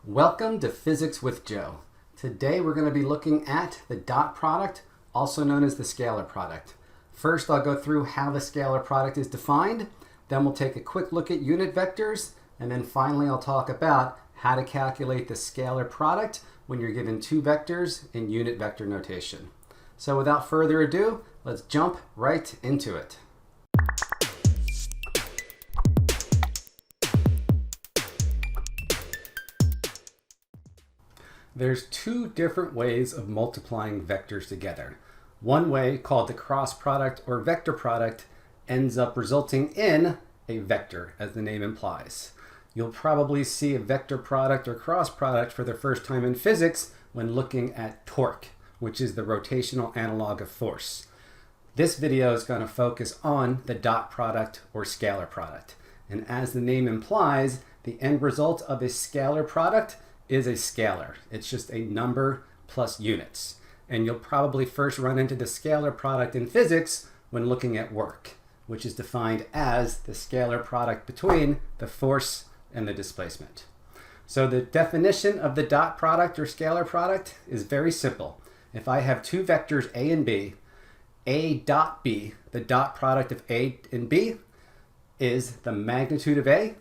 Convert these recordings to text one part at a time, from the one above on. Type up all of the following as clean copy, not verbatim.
Welcome to Physics with Joe. Today we're going to be looking at the dot product, also known as the scalar product. First, I'll go through how the scalar product is defined, then we'll take a quick look at unit vectors, and then finally I'll talk about how to calculate the scalar product when you're given two vectors in unit vector notation. So without further ado, let's jump right into it. There's two different ways of multiplying vectors together. One way, called the cross product or vector product, ends up resulting in a vector, as the name implies. You'll probably see a vector product or cross product for the first time in physics when looking at torque, which is the rotational analog of force. This video is going to focus on the dot product or scalar product. And as the name implies, the end result of a scalar product is a scalar. It's just a number plus units. And you'll probably first run into the scalar product in physics when looking at work, which is defined as the scalar product between the force and the displacement. So the definition of the dot product or scalar product is very simple. If I have two vectors A and B, A dot B, the dot product of A and B, is the magnitude of A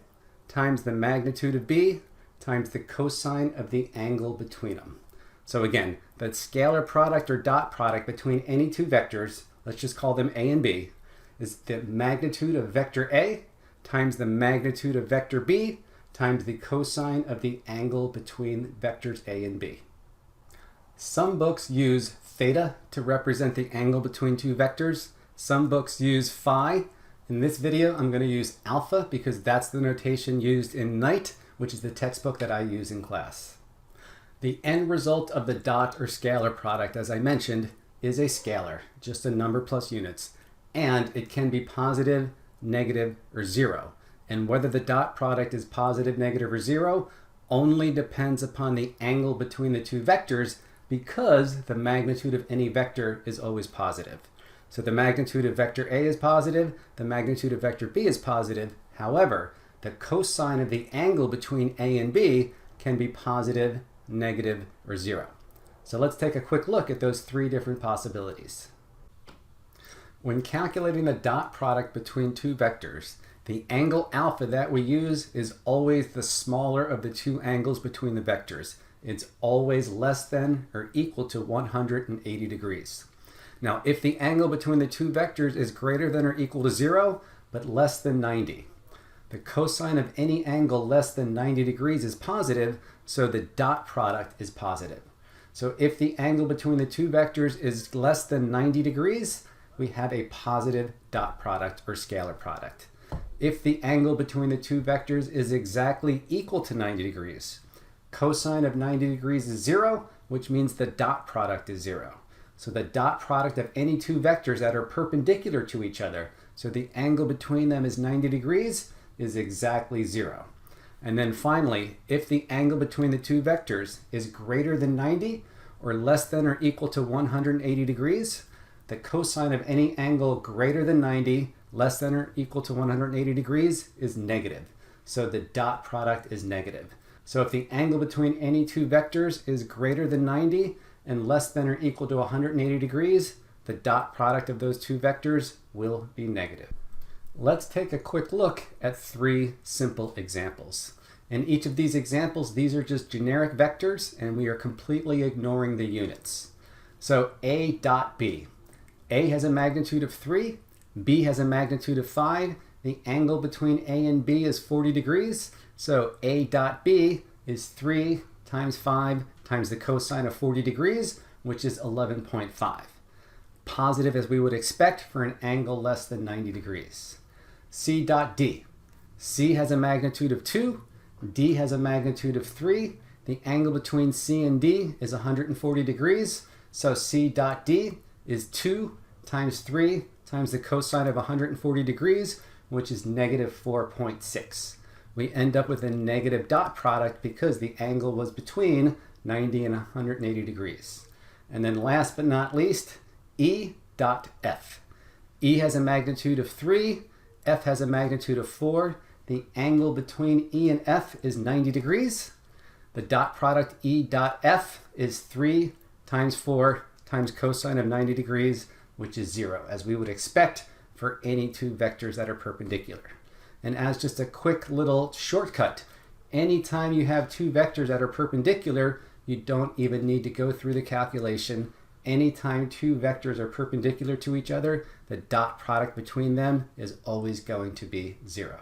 times the magnitude of B times the cosine of the angle between them. So again, the scalar product or dot product between any two vectors, let's just call them A and B, is the magnitude of vector A times the magnitude of vector B times the cosine of the angle between vectors A and B. Some books use theta to represent the angle between two vectors. Some books use phi. In this video, I'm going to use alpha because that's the notation used in Knight, which is the textbook that I use in class. The end result of the dot or scalar product, as I mentioned, is a scalar, just a number plus units, and it can be positive, negative, or zero. And whether the dot product is positive, negative, or zero only depends upon the angle between the two vectors because the magnitude of any vector is always positive. So the magnitude of vector A is positive, the magnitude of vector B is positive. However, the cosine of the angle between A and B can be positive, negative, or zero. So let's take a quick look at those three different possibilities. When calculating the dot product between two vectors, the angle alpha that we use is always the smaller of the two angles between the vectors. It's always less than or equal to 180 degrees. Now, if the angle between the two vectors is greater than or equal to 0, but less than 90, the cosine of any angle less than 90 degrees is positive, so the dot product is positive. So if the angle between the two vectors is less than 90 degrees, we have a positive dot product or scalar product. If the angle between the two vectors is exactly equal to 90 degrees, cosine of 90 degrees is 0, which means the dot product is 0. So the dot product of any two vectors that are perpendicular to each other, so the angle between them is 90 degrees, is exactly 0. And then finally, if the angle between the two vectors is greater than 90 or less than or equal to 180 degrees, the cosine of any angle greater than 90, less than or equal to 180 degrees is negative. So the dot product is negative. So if the angle between any two vectors is greater than 90 and less than or equal to 180 degrees, the dot product of those two vectors will be negative. Let's take a quick look at three simple examples. In each of these examples, these are just generic vectors, and we are completely ignoring the units. So A dot B. A has a magnitude of 3, B has a magnitude of 5. The angle between A and B is 40 degrees, so A dot B is 3 times 5 times the cosine of 40 degrees, which is 11.5. Positive as we would expect for an angle less than 90 degrees. C dot D. C has a magnitude of 2, D has a magnitude of 3. The angle between C and D is 140 degrees, so C dot D is 2 times 3 times the cosine of 140 degrees, which is negative 4.6. We end up with a negative dot product because the angle was between 90 and 180 degrees. And then last but not least, E dot F. E has a magnitude of 3, F has a magnitude of 4. The angle between E and F is 90 degrees. The dot product E dot F is 3 times 4 times cosine of 90 degrees, which is 0, as we would expect for any two vectors that are perpendicular. And as just a quick little shortcut, anytime you have two vectors that are perpendicular, you don't even need to go through the calculation. Anytime two vectors are perpendicular to each other, the dot product between them is always going to be 0.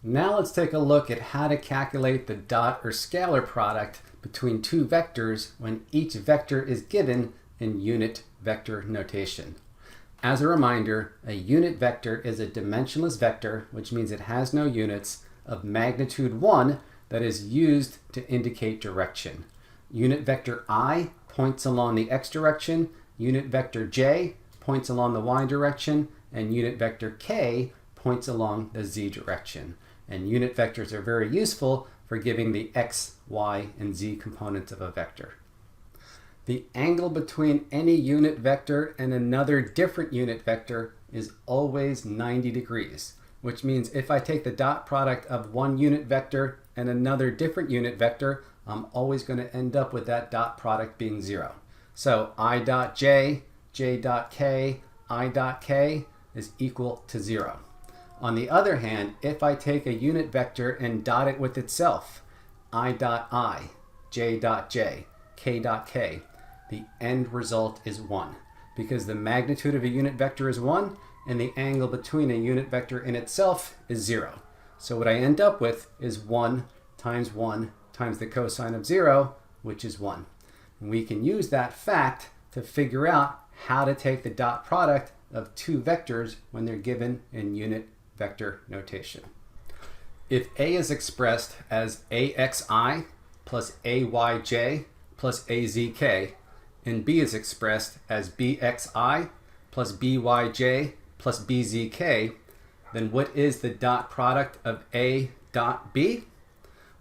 Now let's take a look at how to calculate the dot or scalar product between two vectors when each vector is given in unit vector notation. As a reminder, a unit vector is a dimensionless vector, which means it has no units, of magnitude 1 that is used to indicate direction. Unit vector I points along the x direction, unit vector j points along the y direction, and unit vector k points along the z direction. And unit vectors are very useful for giving the x, y, and z components of a vector. The angle between any unit vector and another different unit vector is always 90 degrees, which means if I take the dot product of one unit vector and another different unit vector, I'm always going to end up with that dot product being 0. So I dot j, j dot k, I dot k is equal to 0. On the other hand, if I take a unit vector and dot it with itself, I dot I, j dot j, k dot k, the end result is 1, because the magnitude of a unit vector is 1 and the angle between a unit vector and itself is 0. So what I end up with is 1 times the cosine of 0, which is 1. And we can use that fact to figure out how to take the dot product of two vectors when they're given in unit vector notation. If A is expressed as AXI plus AYJ plus AZK, and B is expressed as BXI plus BYJ plus BZK, then what is the dot product of A dot B?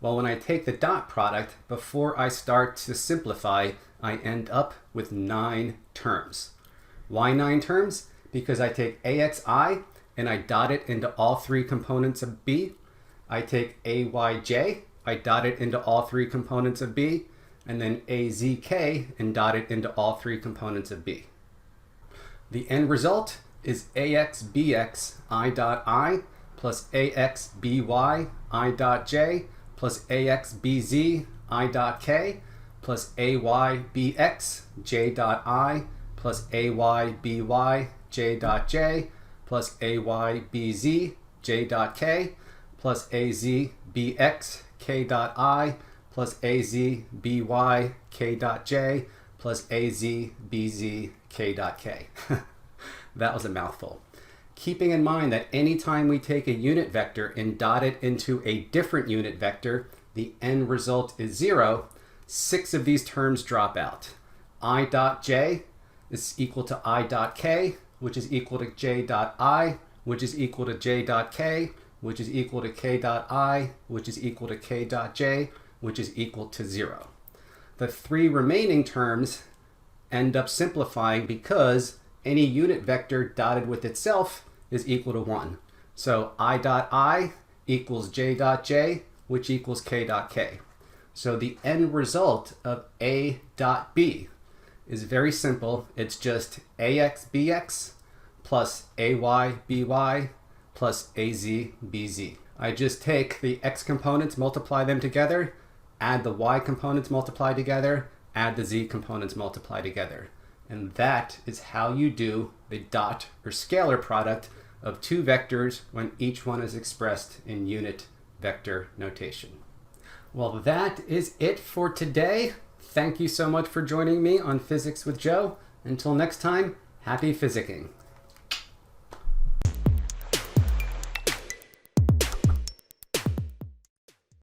Well, when I take the dot product, before I start to simplify, I end up with 9 terms. Why 9 terms? Because I take AXI and I dot it into all 3 components of B. I take AYJ, I dot it into all 3 components of B, and then AZK and dot it into all 3 components of B. The end result is AXBX I dot I plus AXBY I dot J plus AXBZ I dot K plus AYBX J dot I plus AYBY J dot J plus AYBZ J dot K plus AZBX K dot I plus AZBY K dot J plus AZBZ K dot K. That was a mouthful. Keeping in mind that anytime we take a unit vector and dot it into a different unit vector, the end result is 0, 6 of these terms drop out. I dot j is equal to I dot k, which is equal to j dot I, which is equal to j dot k, which is equal to k dot I, which is equal to k dot j, which is equal to 0. The 3 remaining terms end up simplifying because any unit vector dotted with itself is equal to 1. So I dot I equals j dot j, which equals k dot k. So the end result of A dot B is very simple. It's just AXBX plus AYBY plus AZBZ. I just take the x components, multiply them together, add the y components, multiply together, add the z components, multiply together. And that is how you do the dot or scalar product of two vectors when each one is expressed in unit vector notation. Well, that is it for today. Thank you so much for joining me on Physics with Joe. Until next time, happy physicking.